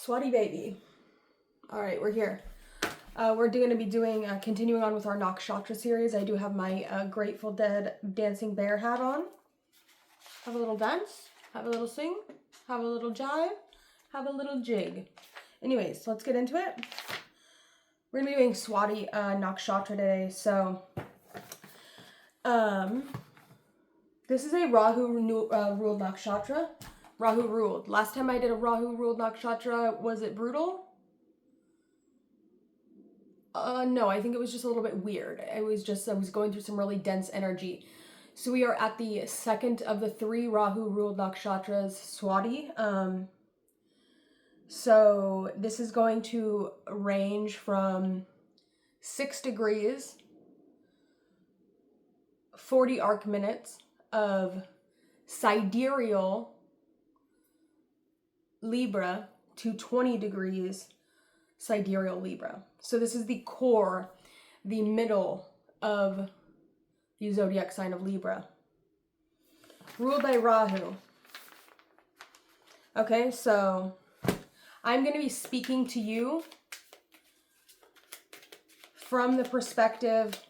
Swati baby. All right, we're here. We're going to be doing, continuing on with our Nakshatra series. I do have my Grateful Dead dancing bear hat on. Have a little dance, have a little sing, have a little jive, have a little jig. Anyways, let's get into it. We're going to be doing Swati Nakshatra today. So, this is a Rahu ruled Nakshatra. Rahu ruled. Last time I did a Rahu ruled Nakshatra, was it brutal? No, I think it was just a little bit weird. I was going through some really dense energy. So we are at the second of the 3 Rahu ruled Nakshatras, Swati. So this is going to range from 6 degrees, 40 arc minutes of sidereal Libra to 20 degrees sidereal Libra. So this is the core, the middle of the zodiac sign of Libra. Ruled by Rahu. Okay, so I'm going to be speaking to you from the perspective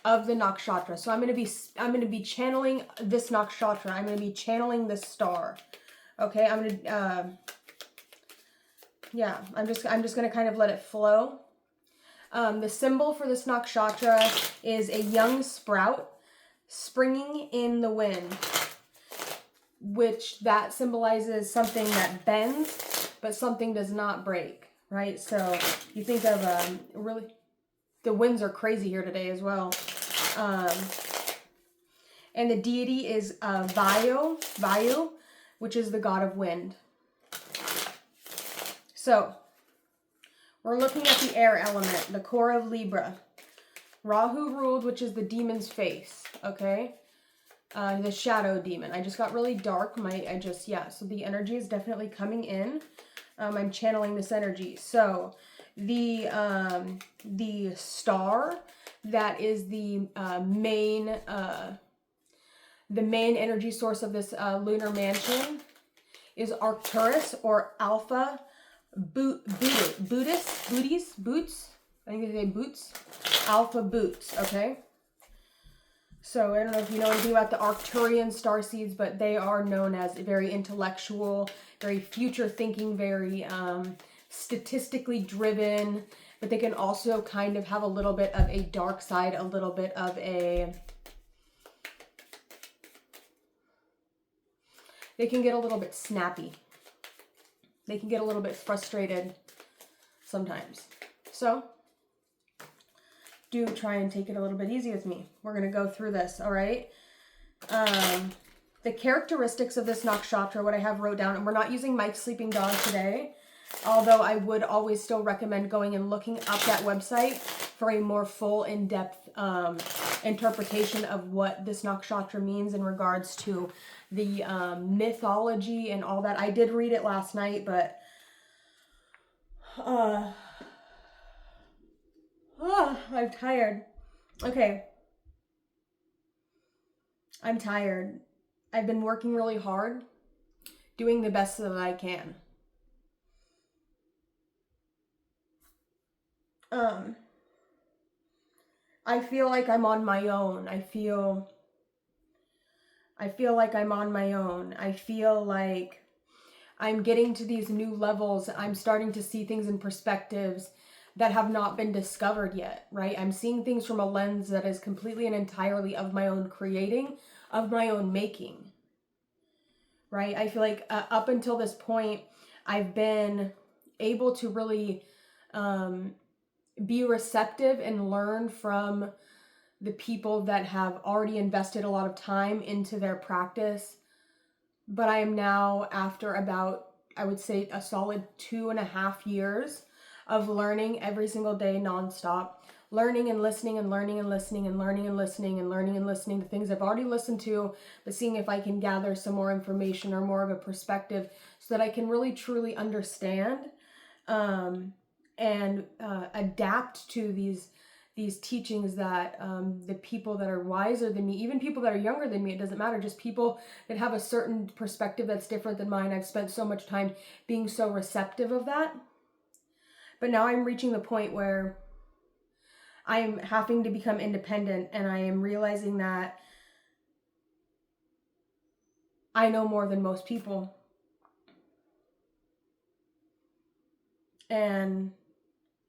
of the nakshatra. So I'm going to be channeling this nakshatra. I'm going to be channeling this star. Okay, I'm going to I'm just going to kind of let it flow. The symbol for this nakshatra is a young sprout springing in the wind, which that symbolizes something that bends, but something does not break, right? So you think of really, the winds are crazy here today as well. And the deity is Vayu, which is the god of wind. So, we're looking at the air element, the core of Libra. Rahu ruled, which is the demon's face, okay? The shadow demon. I just got really dark. So the energy is definitely coming in. I'm channeling this energy. So, the star that is the main energy source of this lunar mansion is Arcturus, or Alpha Boots. I think they say boots. Alpha boots, okay? So I don't know if you know anything about the Arcturian starseeds, but they are known as very intellectual, very future thinking, very statistically driven, but they can also kind of have a little bit of a dark side, a little bit of a... They can get a little bit snappy. They can get a little bit frustrated sometimes. So, do try and take it a little bit easy with me. We're going to go through this, all right? The characteristics of this nakshatra, what I have wrote down, and we're not using Mike's Sleeping Dog today, although I would always still recommend going and looking up that website for a more full, in-depth interpretation of what this nakshatra means in regards to the mythology and all that. I did read it last night, but I'm tired. Okay. I'm tired. I've been working really hard, doing the best that I can. I feel like I'm on my own. I feel like I'm on my own. I feel like I'm getting to these new levels. I'm starting to see things in perspectives that have not been discovered yet, right? I'm seeing things from a lens that is completely and entirely of my own creating, of my own making, right? I feel like up until this point, I've been able to really be receptive and learn from the people that have already invested a lot of time into their practice. But I am now, after about, I would say, a solid 2.5 years of learning every single day nonstop, learning and listening and learning and listening and learning and listening and learning and listening to things I've already listened to, but seeing if I can gather some more information or more of a perspective so that I can really truly understand and adapt to these these teachings that the people that are wiser than me, even people that are younger than me, it doesn't matter, just people that have a certain perspective that's different than mine. I've spent so much time being so receptive of that. But now I'm reaching the point where I'm having to become independent, and I am realizing that I know more than most people. And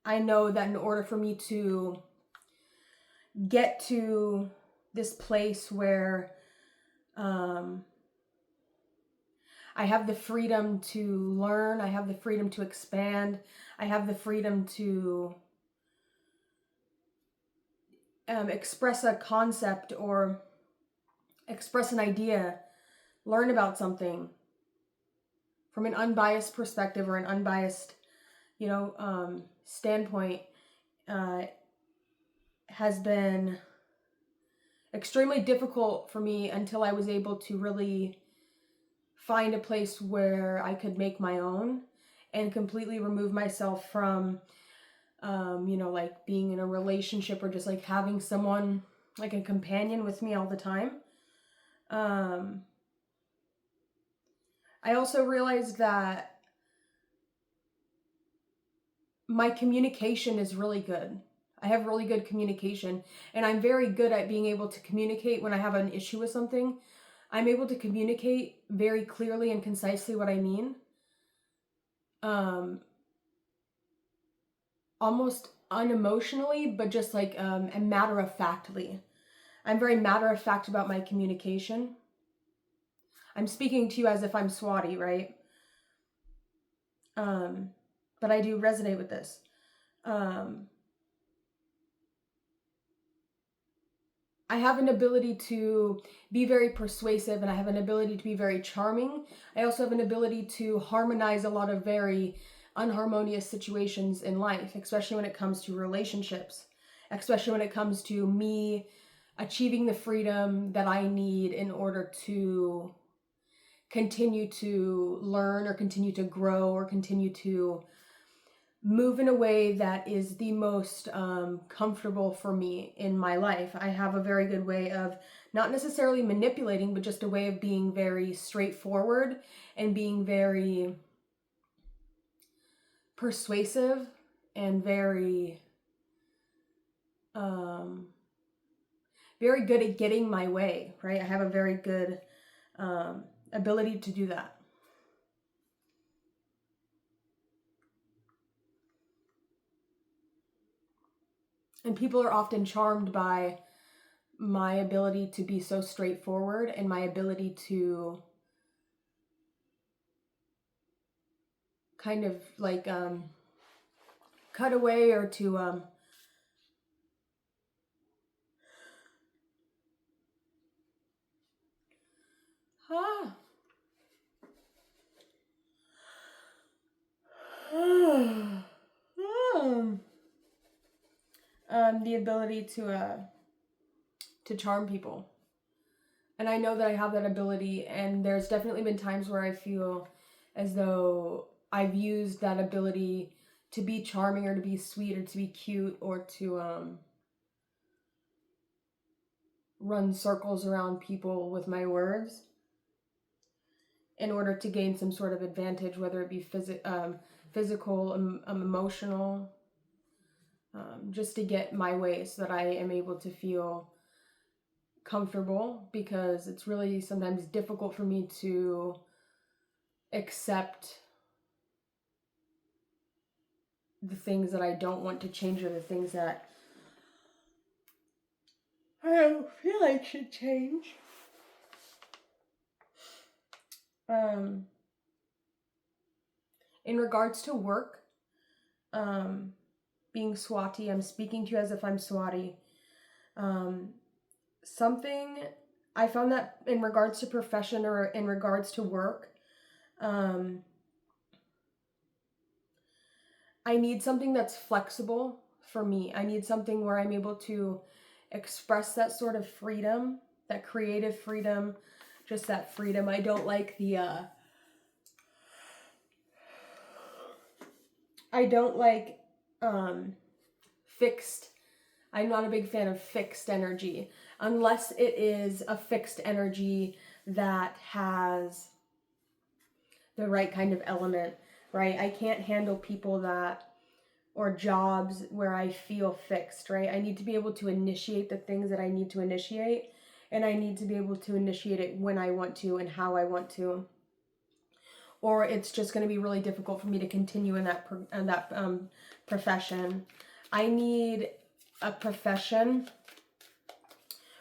I know that in order for me to get to this place where I have the freedom to learn, I have the freedom to expand, I have the freedom to express a concept or express an idea, learn about something from an unbiased perspective or an unbiased, standpoint, has been extremely difficult for me until I was able to really find a place where I could make my own and completely remove myself from, like being in a relationship or just like having someone, like a companion with me all the time. I also realized that my communication is really good. I have really good communication, and I'm very good at being able to communicate when I have an issue with something. I'm able to communicate very clearly and concisely what I mean. Almost unemotionally, but just like and matter-of-factly. I'm very matter-of-fact about my communication. I'm speaking to you as if I'm Swati, right? But I do resonate with this. I have an ability to be very persuasive, and I have an ability to be very charming. I also have an ability to harmonize a lot of very unharmonious situations in life, especially when it comes to relationships, especially when it comes to me achieving the freedom that I need in order to continue to learn or continue to grow or continue to move in a way that is the most comfortable for me in my life. I have a very good way of not necessarily manipulating, but just a way of being very straightforward and being very persuasive and very very good at getting my way, right? I have a very good ability to do that. And people are often charmed by my ability to be so straightforward and my ability to kind of like cut away or to the ability to charm people. And I know that I have that ability, and there's definitely been times where I feel as though I've used that ability to be charming or to be sweet or to be cute or to run circles around people with my words in order to gain some sort of advantage, whether it be physical, emotional, just to get my way so that I am able to feel comfortable, because it's really sometimes difficult for me to accept the things that I don't want to change or the things that I don't feel like should change. In regards to work, being Swati, I'm speaking to you as if I'm Swati. Something I found that in regards to profession or in regards to work, I need something that's flexible for me. I need something where I'm able to express that sort of freedom, that creative freedom, just that freedom. I don't like fixed I'm not a big fan of fixed energy, unless it is a fixed energy that has the right kind of element, right? I can't handle people that, or jobs where I feel fixed, right? I need to be able to initiate the things that I need to initiate, and I need to be able to initiate it when I want to and how I want to. Or it's just going to be really difficult for me to continue in that profession. I need a profession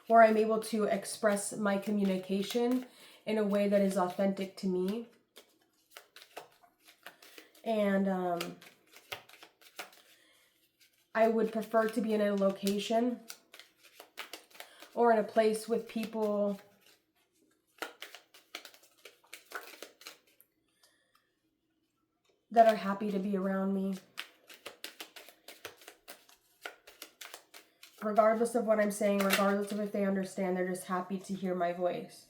where I'm able to express my communication in a way that is authentic to me. And I would prefer to be in a location or in a place with people that are happy to be around me. Regardless of what I'm saying, regardless of if they understand, they're just happy to hear my voice.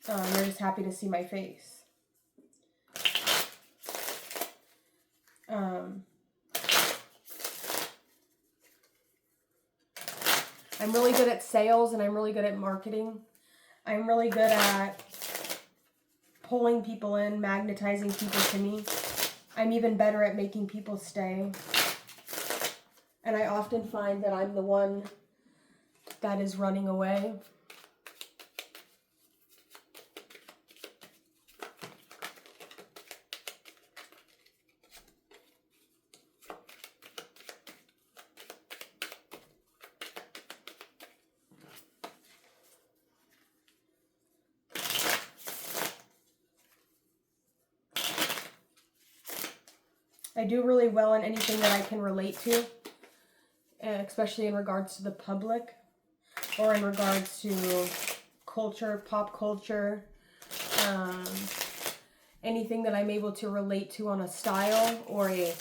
They're just happy to see my face. I'm really good at sales and I'm really good at marketing. I'm really good at pulling people in, magnetizing people to me. I'm even better at making people stay. And I often find that I'm the one that is running away. I do really well in anything that I can relate to, especially in regards to the public or in regards to culture, pop culture, anything that I'm able to relate to on a style or a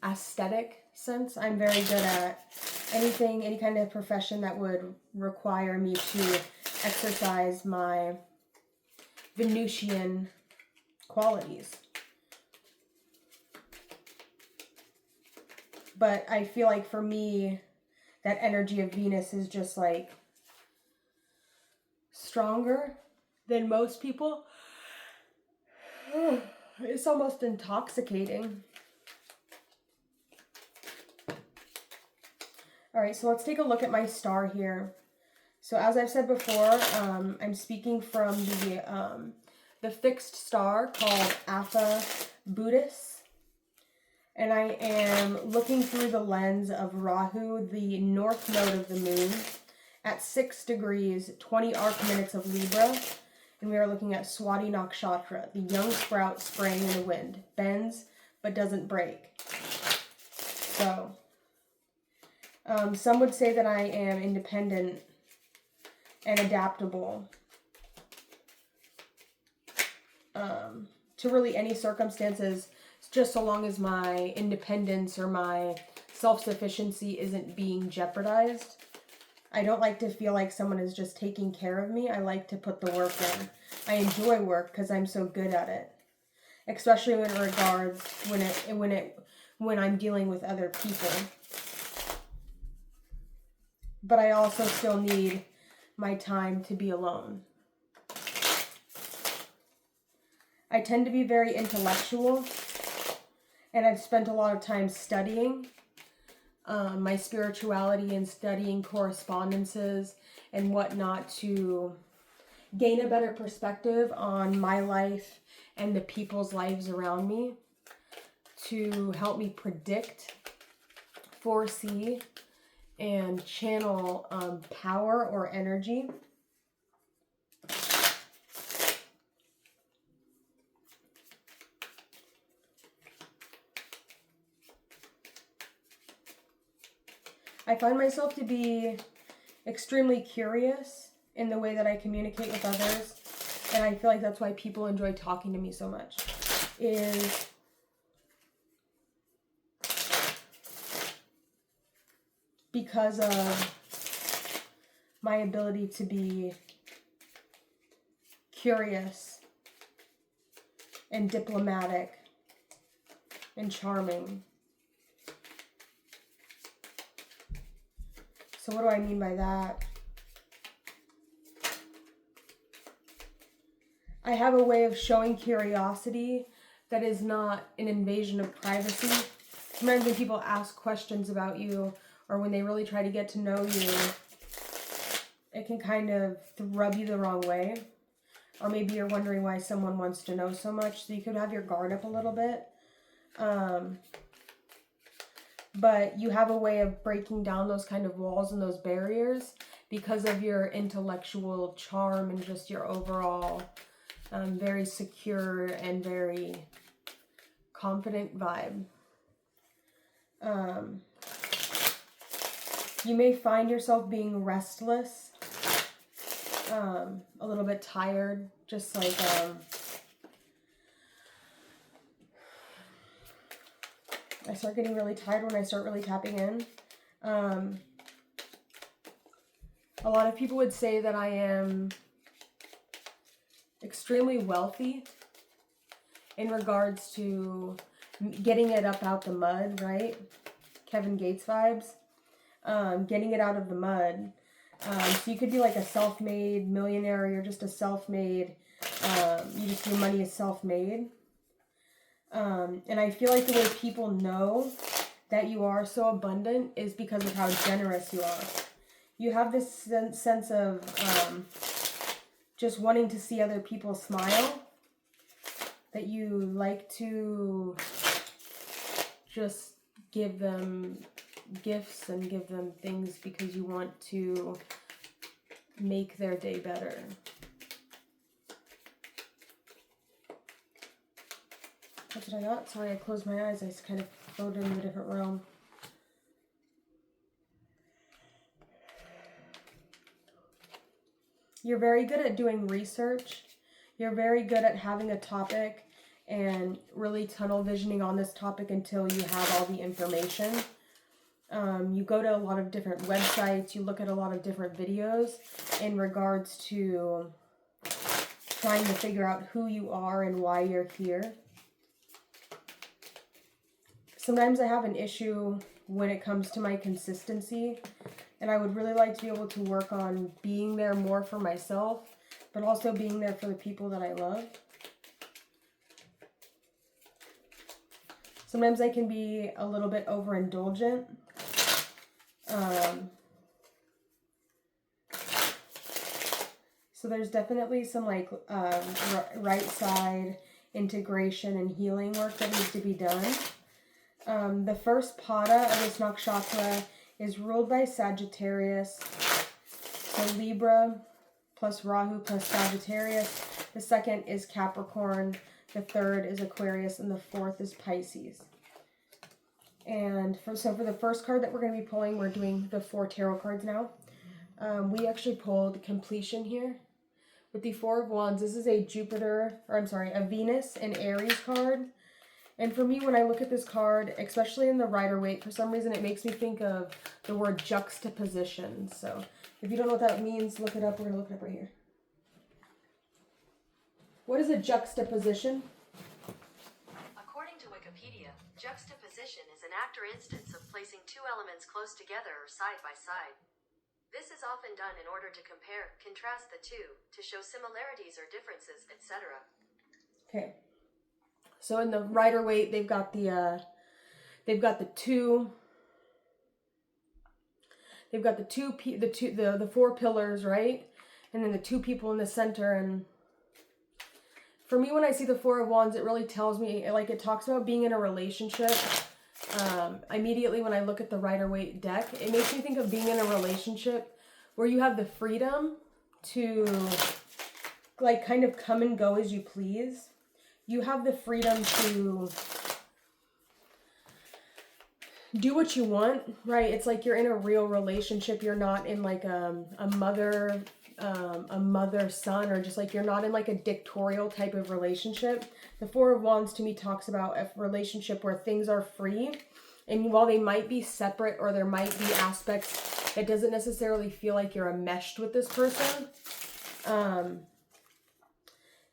aesthetic sense. I'm very good at anything, any kind of profession that would require me to exercise my Venusian qualities. But I feel like for me, that energy of Venus is just like stronger than most people. It's almost intoxicating. All right, so let's take a look at my star here. So as I've said before, I'm speaking from the fixed star called Alpha Buddhist. And I am looking through the lens of Rahu, the north node of the moon, at 6 degrees, 20 arc minutes of Libra. And we are looking at Swati Nakshatra, the young sprout spraying in the wind. Bends, but doesn't break. So, some would say that I am independent and adaptable to really any circumstances, just so long as my independence or my self-sufficiency isn't being jeopardized. I don't like to feel like someone is just taking care of me. I like to put the work in. I enjoy work because I'm so good at it, especially in regards when I'm dealing with other people. But I also still need my time to be alone. I tend to be very intellectual, and I've spent a lot of time studying my spirituality and studying correspondences and whatnot to gain a better perspective on my life and the people's lives around me, to help me predict, foresee, and channel power or energy. I find myself to be extremely curious in the way that I communicate with others, and I feel like that's why people enjoy talking to me so much, is because of my ability to be curious and diplomatic and charming. So what do I mean by that? I have a way of showing curiosity that is not an invasion of privacy. Sometimes when people ask questions about you, or when they really try to get to know you, it can kind of rub you the wrong way. Or maybe you're wondering why someone wants to know so much, so you could have your guard up a little bit. But you have a way of breaking down those kind of walls and those barriers because of your intellectual charm and just your overall very secure and very confident vibe. You may find yourself being restless, a little bit tired, just like I start getting really tired when I start really tapping in. A lot of people would say that I am extremely wealthy in regards to getting it up out the mud, right? Kevin Gates vibes. Getting it out of the mud. So you could be like a self-made millionaire, or you're just a self-made, you just, your money is self-made. And I feel like the way people know that you are so abundant is because of how generous you are. You have this sense of just wanting to see other people smile, that you like to just give them gifts and give them things because you want to make their day better. What did I got? Sorry, I closed my eyes. I just kind of floated in a different realm. You're very good at doing research. You're very good at having a topic and really tunnel visioning on this topic until you have all the information. You go to a lot of different websites. You look at a lot of different videos in regards to trying to figure out who you are and why you're here. Sometimes I have an issue when it comes to my consistency, and I would really like to be able to work on being there more for myself, but also being there for the people that I love. Sometimes I can be a little bit overindulgent. So there's definitely some like right side integration and healing work that needs to be done. The first pada of this nakshatra is ruled by Sagittarius. So Libra plus Rahu plus Sagittarius. The second is Capricorn. The third is Aquarius. And the fourth is Pisces. And for the first card that we're going to be pulling, we're doing the 4 tarot cards now. We actually pulled completion here. With the 4 of Wands, this is a Venus and Aries card. And for me, when I look at this card, especially in the Rider-Waite, for some reason it makes me think of the word juxtaposition. So if you don't know what that means, look it up. We're going to look it up right here. What is a juxtaposition? According to Wikipedia, juxtaposition is an act or instance of placing 2 elements close together or side by side. This is often done in order to compare, contrast the two, to show similarities or differences, etc. Okay. So in the Rider-Waite, they've got the 4 pillars, right? And then the 2 people in the center. And for me, when I see the 4 of Wands, it really tells me, like, it talks about being in a relationship. Immediately when I look at the Rider-Waite deck, it makes me think of being in a relationship where you have the freedom to, like, kind of come and go as you please. You have the freedom to do what you want, right? It's like you're in a real relationship. You're not in like a mother-son, or just like you're not in like a dictatorial type of relationship. The 4 of Wands to me talks about a relationship where things are free. And while they might be separate, or there might be aspects that doesn't necessarily feel like you're enmeshed with this person,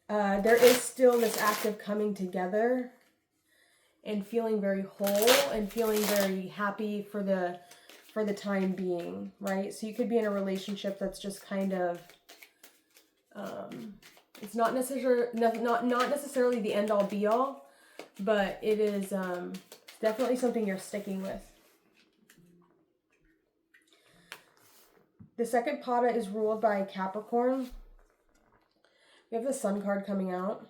there is still this act of coming together and feeling very whole and feeling very happy for the for the time being, right? So you could be in a relationship that's just kind of, it's not necessarily the end all be all, but it is definitely something you're sticking with. The second pada is ruled by Capricorn. We have the Sun card coming out.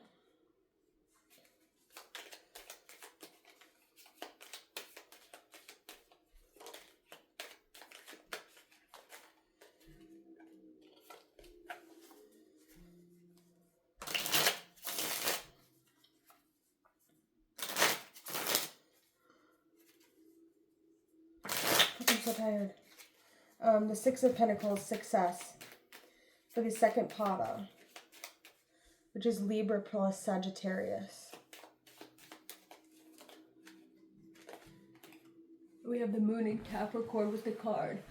I'm so tired. The Six of Pentacles, success for the second pada, which is Libra plus Sagittarius. We have the Moon in Capricorn with the card.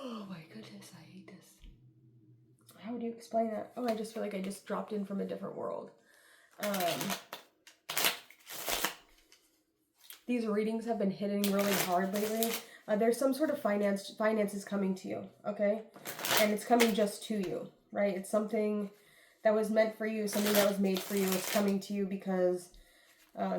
Oh my goodness, I hate this. How would you explain that? Oh, I just feel like I just dropped in from a different world. These readings have been hitting really hard lately. There's some sort of finances coming to you, okay? And it's coming just to you, right? It's something that was meant for you, something that was made for you. It's coming to you because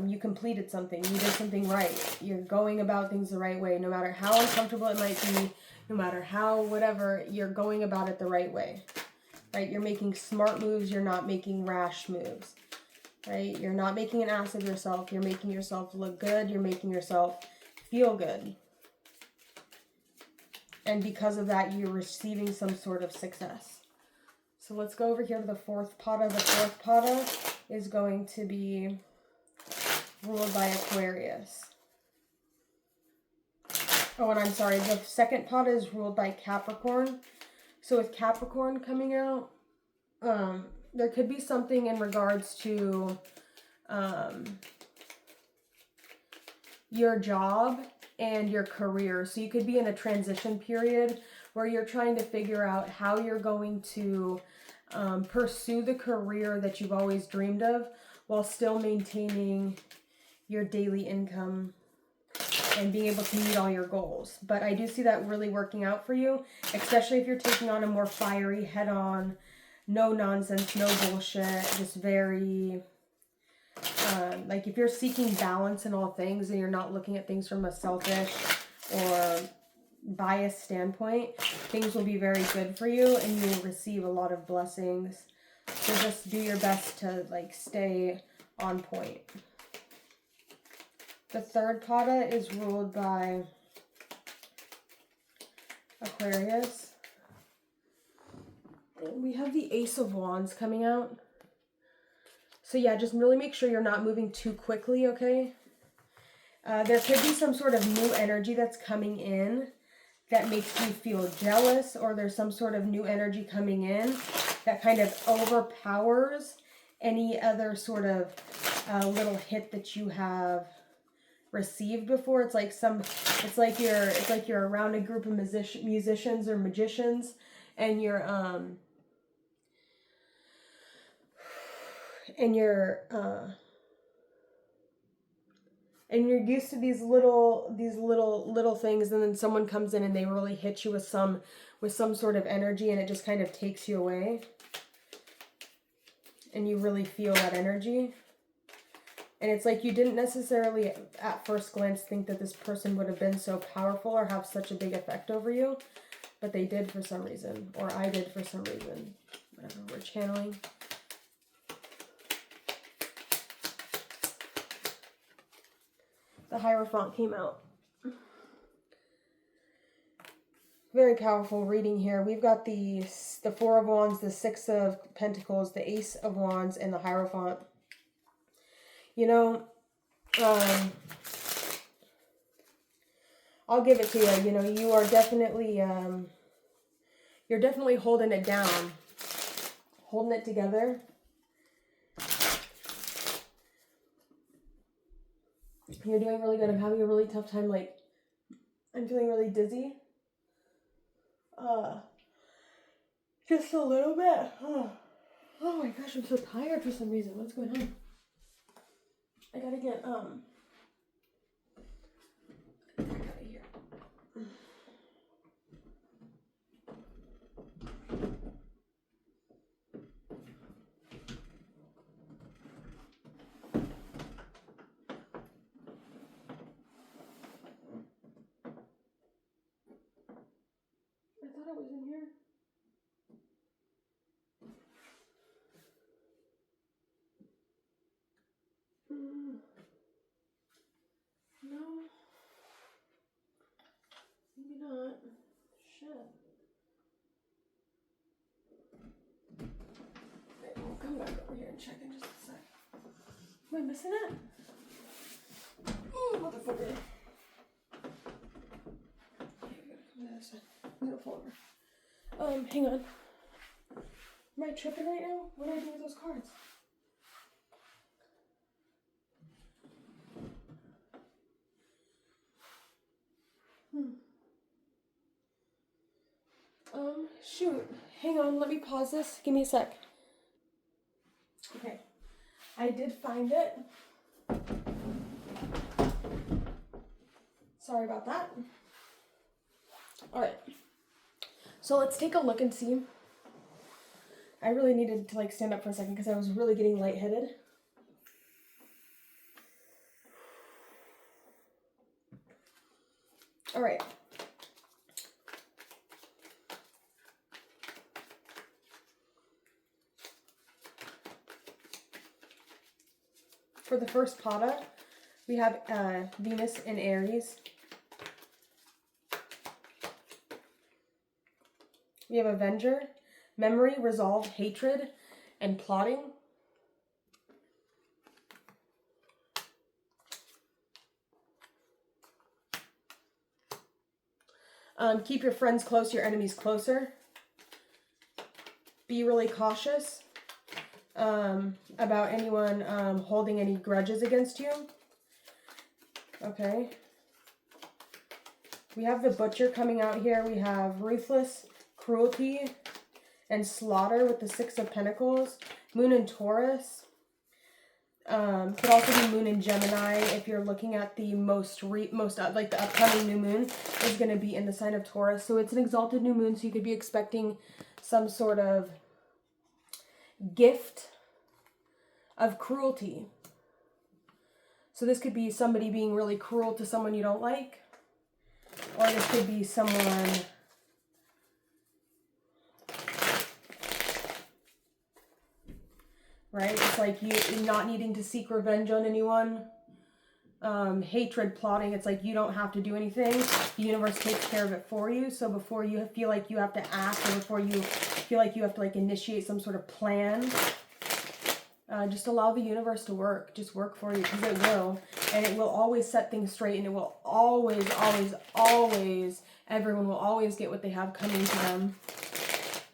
you completed something. You did something right. You're going about things the right way. No matter how uncomfortable it might be, no matter how whatever, you're going about it the right way, right? You're making smart moves. You're not making rash moves. Right? You're not making an ass of yourself. You're making yourself look good. You're making yourself feel good. And because of that, you're receiving some sort of success. So let's go over here to the fourth pada. The fourth pada is going to be ruled by Aquarius. Oh, and I'm sorry. The second pada is ruled by Capricorn. So with Capricorn coming out, there could be something in regards to your job and your career. So you could be in a transition period where you're trying to figure out how you're going to pursue the career that you've always dreamed of while still maintaining your daily income and being able to meet all your goals. But I do see that really working out for you, especially if you're taking on a more fiery, head-on, no nonsense, no bullshit, just very, like if you're seeking balance in all things and you're not looking at things from a selfish or biased standpoint, things will be very good for you and you will receive a lot of blessings. So just do your best to like stay on point. The third pada is ruled by Aquarius. We have the Ace of Wands coming out. So yeah, just really make sure you're not moving too quickly, okay? There could be some sort of new energy that's coming in that makes you feel jealous, or there's some sort of new energy coming in that kind of overpowers any other sort of little hit that you have received before. It's like you're around a group of musicians or magicians, and you're used to these little things, and then someone comes in and they really hit you with some sort of energy, and it just kind of takes you away, and you really feel that energy. And it's like you didn't necessarily at first glance think that this person would have been so powerful or have such a big effect over you, but they did for some reason, or I did for some reason. Whatever, we're channeling. The Hierophant came out. Very powerful reading here. We've got the Four of Wands, the Six of Pentacles, the Ace of Wands, and the Hierophant. You know, I'll give it to you. You know, you are definitely, you're definitely holding it down, holding it together. You're doing really good. I'm having a really tough time. Like, I'm feeling really dizzy. Just a little bit. Oh my gosh, I'm so tired for some reason. What's going on? I gotta get, thought it was in here. No. Maybe not. Shit. Okay, we'll come back over here and check in just a sec. Am I missing it? Oh, motherfucker. Okay, we gotta come to the other side. I'm gonna pull over. Hang on. Am I tripping right now? What do I do with those cards? Shoot. Hang on, let me pause this. Give me a sec. Okay. I did find it. Sorry about that. Alright. So let's take a look and see. I really needed to stand up for a second because I was really getting lightheaded. Alright. For the first pada, we have Venus in Aries. We have Avenger, Memory, Resolve, Hatred, and Plotting. Keep your friends close, your enemies closer. Be really cautious about anyone holding any grudges against you. Okay. We have the Butcher coming out here. We have Ruthless, Cruelty, and Slaughter with the Six of Pentacles. Moon in Taurus. Could also be Moon in Gemini if you're looking at the most like the upcoming new moon is going to be in the sign of Taurus. So it's an exalted new moon, so you could be expecting some sort of gift of cruelty. So this could be somebody being really cruel to someone you don't like, or this could be someone right? It's like you not needing to seek revenge on anyone. Hatred, plotting, it's like you don't have to do anything. The universe takes care of it for you. So before you feel like you have to act, or before you feel like you have to like initiate some sort of plan, just allow the universe to work. Just work for you, because it will. And it will always set things straight, and it will always, everyone will always get what they have coming to them.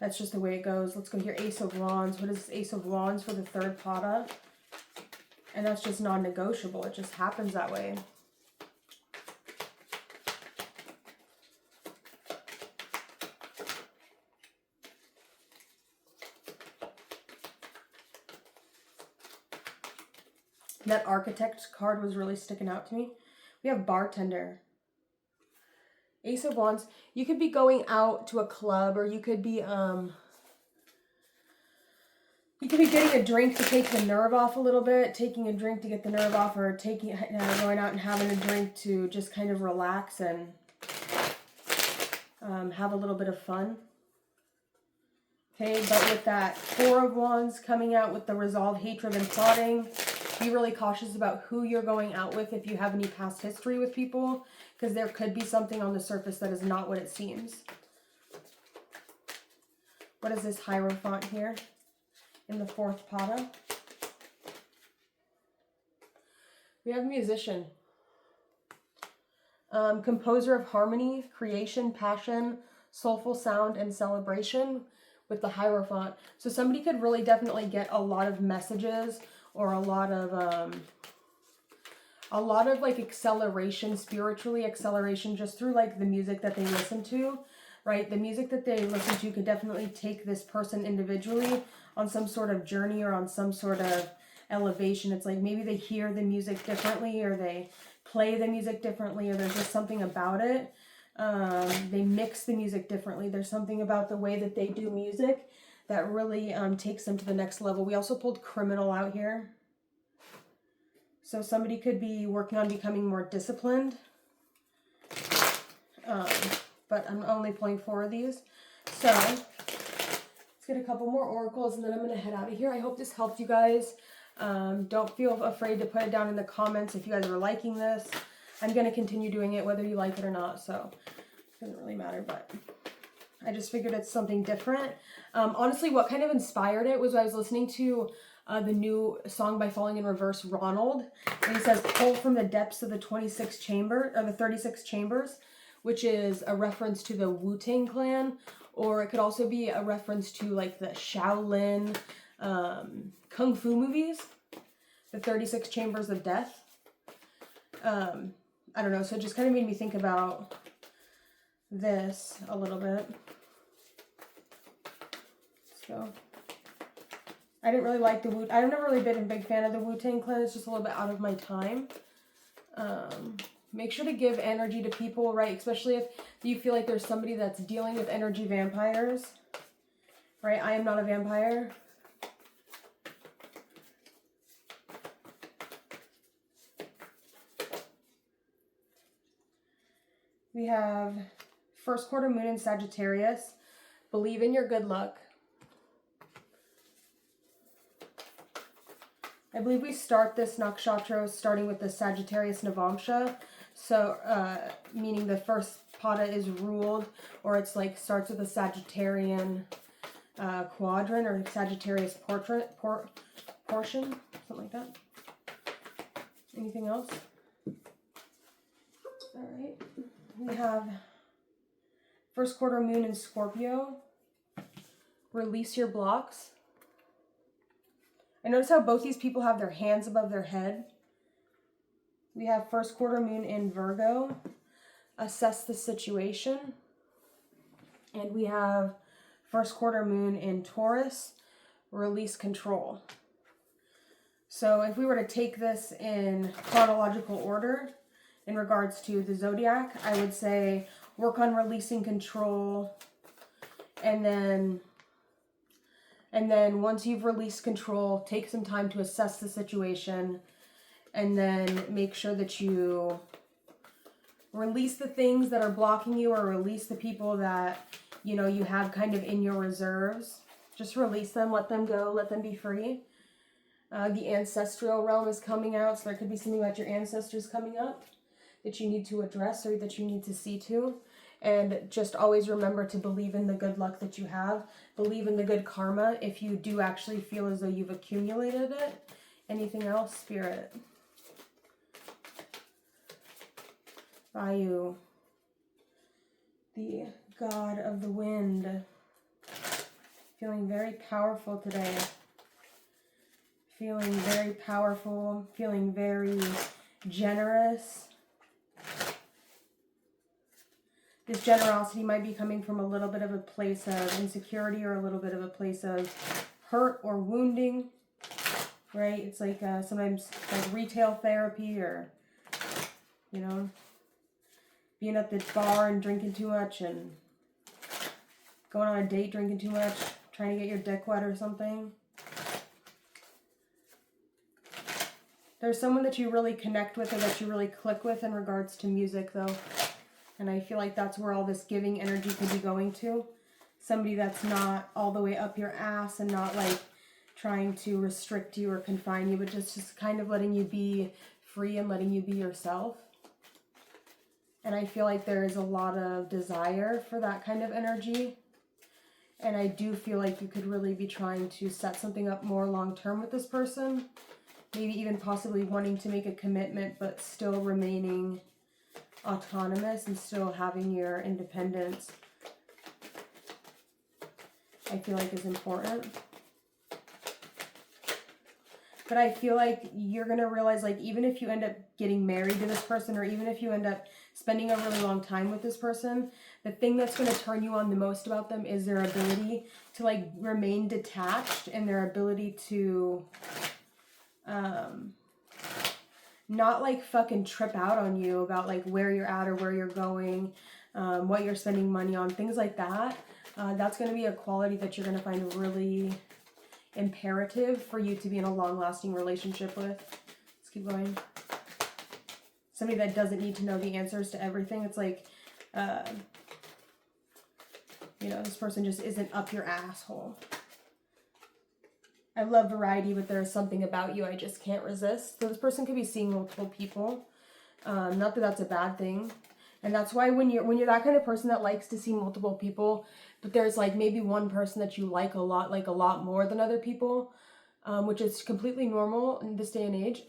That's just the way it goes. Let's go here. Ace of Wands. What is this Ace of Wands for the third pada? And that's just non-negotiable. It just happens that way. That Architect card was really sticking out to me. We have Bartender. Ace of Wands. You could be going out to a club, or you could be getting a drink to take the nerve off a little bit, taking a drink to get the nerve off, or going out and having a drink to just kind of relax and have a little bit of fun. Okay, but with that Four of Wands coming out with the Resolve, Hatred, and Plotting, be really cautious about who you're going out with if you have any past history with people, because there could be something on the surface that is not what it seems. What is this Hierophant here in the fourth pada? We have Musician. Composer of harmony, creation, passion, soulful sound, and celebration with the Hierophant. So somebody could really definitely get a lot of messages, or a lot of like acceleration, spiritually acceleration, just through like the music that they listen to, right? The music that they listen to could definitely take this person individually on some sort of journey, or on some sort of elevation. It's like maybe they hear the music differently, or they play the music differently, or there's just something about it. They mix the music differently. There's something about the way that they do music that really takes them to the next level. We also pulled Criminal out here. So somebody could be working on becoming more disciplined. But I'm only pulling 4 of these. So let's get a couple more oracles and then I'm going to head out of here. I hope this helped you guys. Don't feel afraid to put it down in the comments if you guys are liking this. I'm going to continue doing it whether you like it or not, so it doesn't really matter, but I just figured it's something different. Honestly, what kind of inspired it was I was listening to the new song by Falling in Reverse, Ronald, and he says, pull from the depths of the 36 chamber, or the 36 chambers, which is a reference to the Wu-Tang Clan, or it could also be a reference to like the Shaolin Kung Fu movies, the 36 Chambers of Death. I don't know, so it just kind of made me think about this a little bit. So, I didn't really like the I've never really been a big fan of the Wu-Tang Clan. It's just a little bit out of my time. Make sure to give energy to people, right? Especially if you feel like there's somebody that's dealing with energy vampires, right? I am not a vampire. We have first quarter moon in Sagittarius. Believe in your good luck. I believe we start this nakshatra starting with the Sagittarius Navamsha. So, meaning the first pada is ruled, or it's like starts with a Sagittarian quadrant or Sagittarius portion, something like that. Anything else? All right. We have first quarter moon in Scorpio. Release your blocks. I notice how both these people have their hands above their head. We have first quarter moon in Virgo. Assess the situation. And we have first quarter moon in Taurus. Release control. So if we were to take this in chronological order in regards to the zodiac, I would say work on releasing control, and then once you've released control, take some time to assess the situation, and then make sure that you release the things that are blocking you, or release the people that, you know, you have kind of in your reserves. Just release them, let them go, let them be free. The ancestral realm is coming out, so there could be something about your ancestors coming up that you need to address or that you need to see to. And just always remember to believe in the good luck that you have. Believe in the good karma if you do actually feel as though you've accumulated it. Anything else, Spirit? Vayu, the god of the wind. Feeling very powerful today. Feeling very powerful. Feeling very generous. This generosity might be coming from a little bit of a place of insecurity, or a little bit of a place of hurt or wounding, right? It's like sometimes like retail therapy, or, you know, being at the bar and drinking too much, and going on a date drinking too much, trying to get your dick wet or something. There's someone that you really connect with, or that you really click with in regards to music, though. And I feel like that's where all this giving energy could be going to. Somebody that's not all the way up your ass and not like trying to restrict you or confine you, but just kind of letting you be free and letting you be yourself. And I feel like there is a lot of desire for that kind of energy. And I do feel like you could really be trying to set something up more long-term with this person. Maybe even possibly wanting to make a commitment, but still remaining autonomous and still having your independence, I feel like is important. But I feel like you're going to realize, like, even if you end up getting married to this person, or even if you end up spending a really long time with this person, the thing that's going to turn you on the most about them is their ability to, like, remain detached, and their ability to not like fucking trip out on you about like where you're at or where you're going, what you're spending money on, things like that. That's going to be a quality that you're going to find really imperative for you to be in a long-lasting relationship with. Let's keep going. Somebody that doesn't need to know the answers to everything. It's like, You know, this person just isn't up your asshole. I love variety, but there's something about you I just can't resist. So this person could be seeing multiple people. Not that that's a bad thing. And that's why when you're that kind of person that likes to see multiple people, but there's like maybe one person that you like a lot more than other people, which is completely normal in this day and age.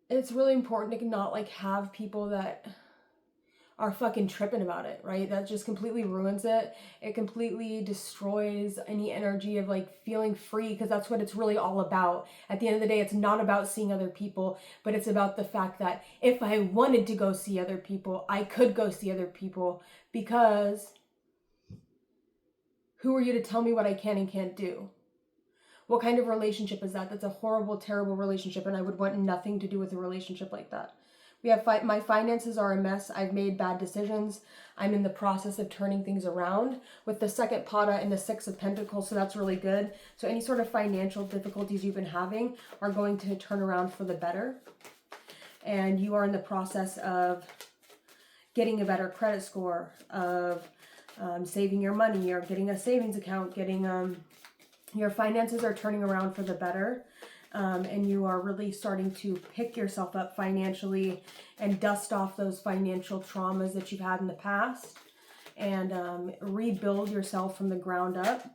It's really important to not like have people that are fucking tripping about it, right? That just completely ruins it. It completely destroys any energy of like feeling free, because that's what it's really all about. At the end of the day, it's not about seeing other people, but it's about the fact that if I wanted to go see other people, I could go see other people, because who are you to tell me what I can and can't do? What kind of relationship is that? That's a horrible, terrible relationship, and I would want nothing to do with a relationship like that. We have my finances are a mess. I've made bad decisions. I'm in the process of turning things around with the second pada and the 6 of Pentacles, so that's really good. So any sort of financial difficulties you've been having are going to turn around for the better. And you are in the process of getting a better credit score, of saving your money, or getting a savings account, getting your finances are turning around for the better. And you are really starting to pick yourself up financially and dust off those financial traumas that you've had in the past, and rebuild yourself from the ground up.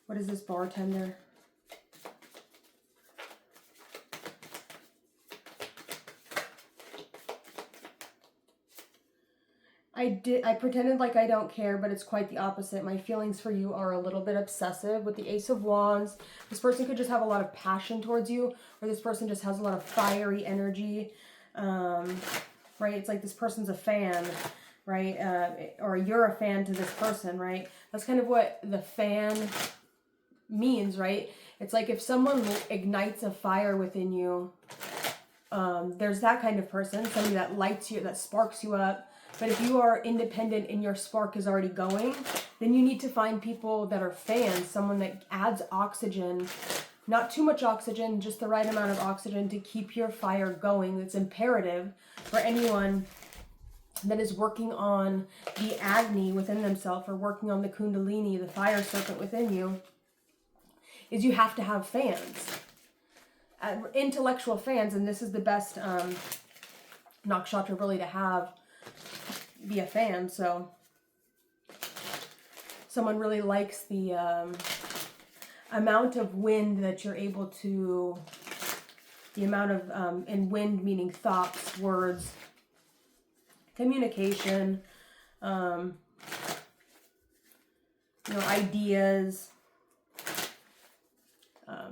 What is this, bartender? I pretended like I don't care, but it's quite the opposite. My feelings for you are a little bit obsessive. With the Ace of Wands, this person could just have a lot of passion towards you, or this person just has a lot of fiery energy, right? It's like this person's a fan, right? Or you're a fan to this person, right? That's kind of what the fan means, right? It's like if someone ignites a fire within you, there's that kind of person, somebody that lights you, that sparks you up. But if you are independent and your spark is already going, then you need to find people that are fans, someone that adds oxygen, not too much oxygen, just the right amount of oxygen to keep your fire going. It's imperative for anyone that is working on the Agni within themselves, or working on the Kundalini, the fire serpent within you, is you have to have fans. Intellectual fans, and this is the best nakshatra really to have, be a fan. So someone really likes the amount of wind that you're able to, the amount of, and wind meaning thoughts, words, communication, ideas,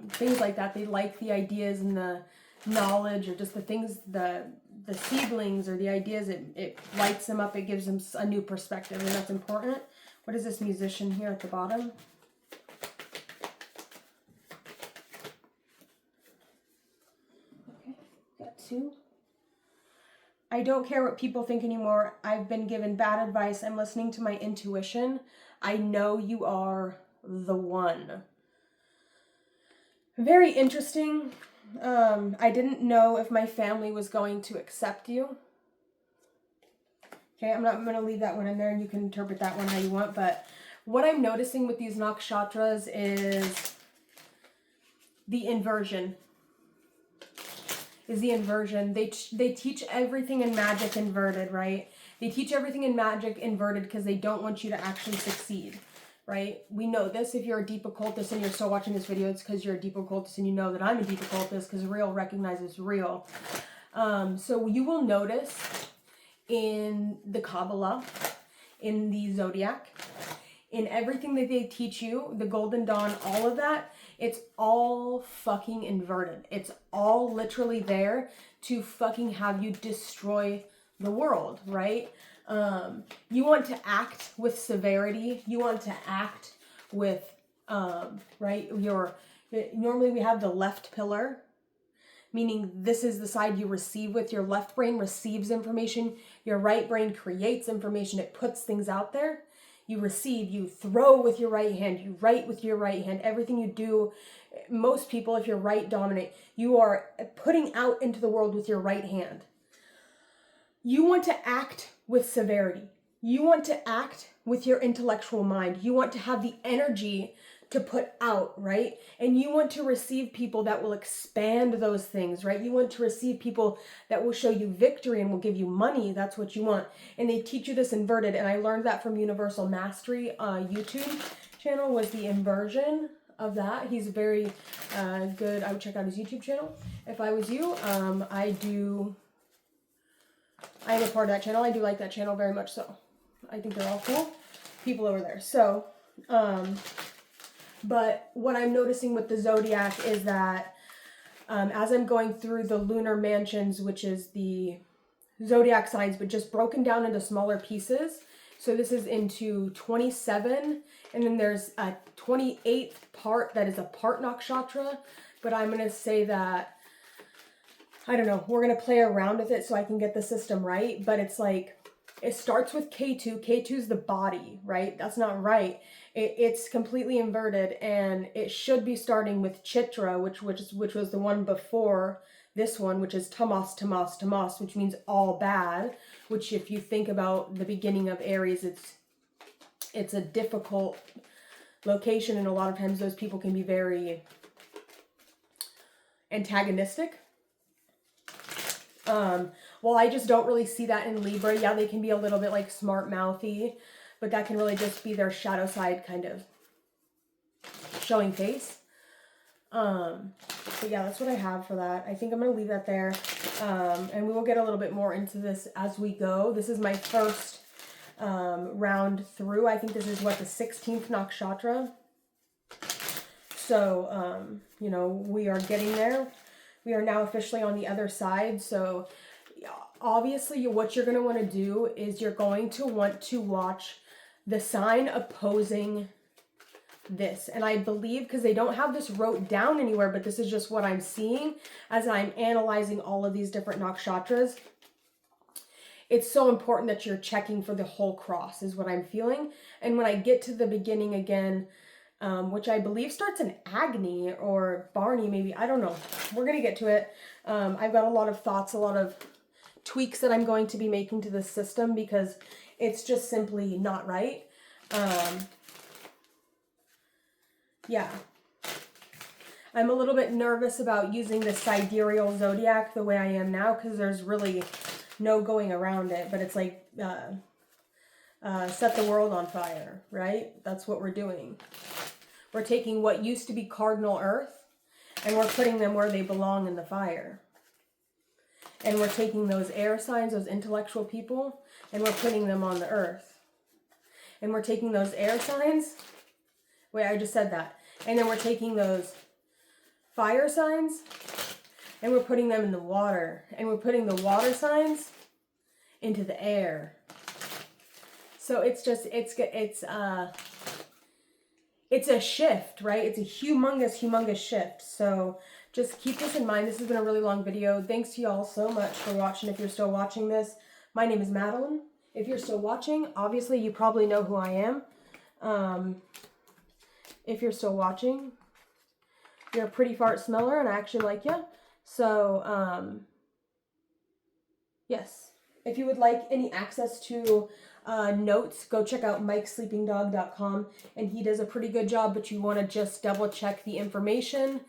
things like that. They like the ideas and the knowledge, or just the things, the seedlings or the ideas. It lights them up. It gives them a new perspective, and that's important. What is this musician here at the bottom? Okay, got 2. I don't care what people think anymore. I've been given bad advice. I'm listening to my intuition. I know you are the one. Very interesting. I didn't know if my family was going to accept you. Okay, I'm going to leave that one in there, and you can interpret that one how you want. But what I'm noticing with these nakshatras is the inversion. They teach everything in magic inverted, right? They teach everything in magic inverted because they don't want you to actually succeed. Right? We know this. If you're a deep occultist and you're still watching this video, it's because you're a deep occultist, and you know that I'm a deep occultist, because real recognizes real. So you will notice in the Kabbalah, in the Zodiac, in everything that they teach you, the Golden Dawn, all of that, it's all fucking inverted. It's all literally there to fucking have you destroy the world, right? You want to act with severity. You want to act with, right? Normally we have the left pillar, meaning this is the side you receive with. Your left brain receives information. Your right brain creates information. It puts things out there. You receive, you throw with your right hand, you write with your right hand. Everything you do, most people, if you're right dominant, you are putting out into the world with your right hand. You want to act with severity. You want to act with your intellectual mind. You want to have the energy to put out, right? And you want to receive people that will expand those things, right? You want to receive people that will show you victory and will give you money. That's what you want. And they teach you this inverted. And I learned that from Universal Mastery YouTube channel, was the inversion of that. He's very good. I would check out his YouTube channel if I was you. I am a part of that channel. I do like that channel very much so. I think they're all cool people over there. So, but what I'm noticing with the zodiac is that as I'm going through the lunar mansions, which is the zodiac signs, but just broken down into smaller pieces. So this is into 27, and then there's a 28th part that is a part nakshatra, but I'm going to say that, I don't know, we're going to play around with it so I can get the system right, but it's like, it starts with K2. K2 is the body, right? That's not right. It's completely inverted, and it should be starting with Chitra, which was the one before this one, which is Tamas, Tamas, Tamas, which means all bad, which if you think about the beginning of Aries, it's a difficult location, and a lot of times those people can be very antagonistic. Well, I just don't really see that in Libra. Yeah, they can be a little bit like smart mouthy, but that can really just be their shadow side kind of showing face. But yeah, that's what I have for that. I think I'm going to leave that there. And we will get a little bit more into this as we go. This is my first round through. I think this is what, the 16th nakshatra. So, you know, we are getting there. We are now officially on the other side. So obviously what you're going to want to do is you're going to want to watch the sign opposing this. And I believe, because they don't have this wrote down anywhere, but this is just what I'm seeing as I'm analyzing all of these different nakshatras. It's so important that you're checking for the whole cross is what I'm feeling. And when I get to the beginning again, which I believe starts in Agni or Barney, maybe, I don't know. We're going to get to it. I've got a lot of thoughts, a lot of tweaks that I'm going to be making to this system because it's just simply not right. Yeah. I'm a little bit nervous about using the sidereal zodiac the way I am now because there's really no going around it, but it's like set the world on fire, right? That's what we're doing. We're taking what used to be cardinal earth and we're putting them where they belong in the fire. And we're taking those air signs, those intellectual people, and we're putting them on the earth. And we're taking those air signs. Wait, I just said that. And then we're taking those fire signs and we're putting them in the water. And we're putting the water signs into the air. So it's just, it's a shift, right? It's a humongous shift. So just keep this in mind. This has been a really long video. Thanks to y'all so much for watching. If you're still watching this, my name is Madeline. If you're still watching, obviously you probably know who I am. If you're still watching, you're a pretty fart smeller and I actually like you. So, yes. If you would like any access to notes, go check out mikesleepingdog.com, and he does a pretty good job, but you want to just double check the information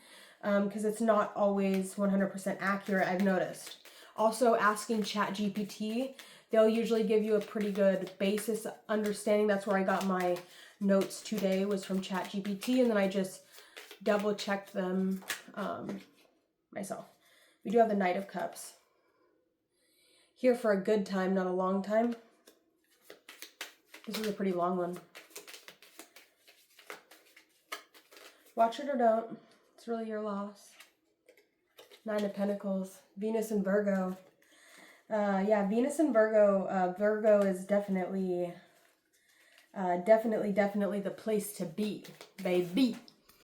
because it's not always 100% accurate, I've noticed. Also, asking ChatGPT, they'll usually give you a pretty good basis understanding. That's where I got my notes today, was from ChatGPT, and then I just double checked them myself. We do have the Knight of Cups. Here for a good time, not a long time. This is a pretty long one. Watch it or don't. It's really your loss. Nine of Pentacles. Venus and Virgo. Yeah, Venus and Virgo. Virgo is definitely the place to be, baby.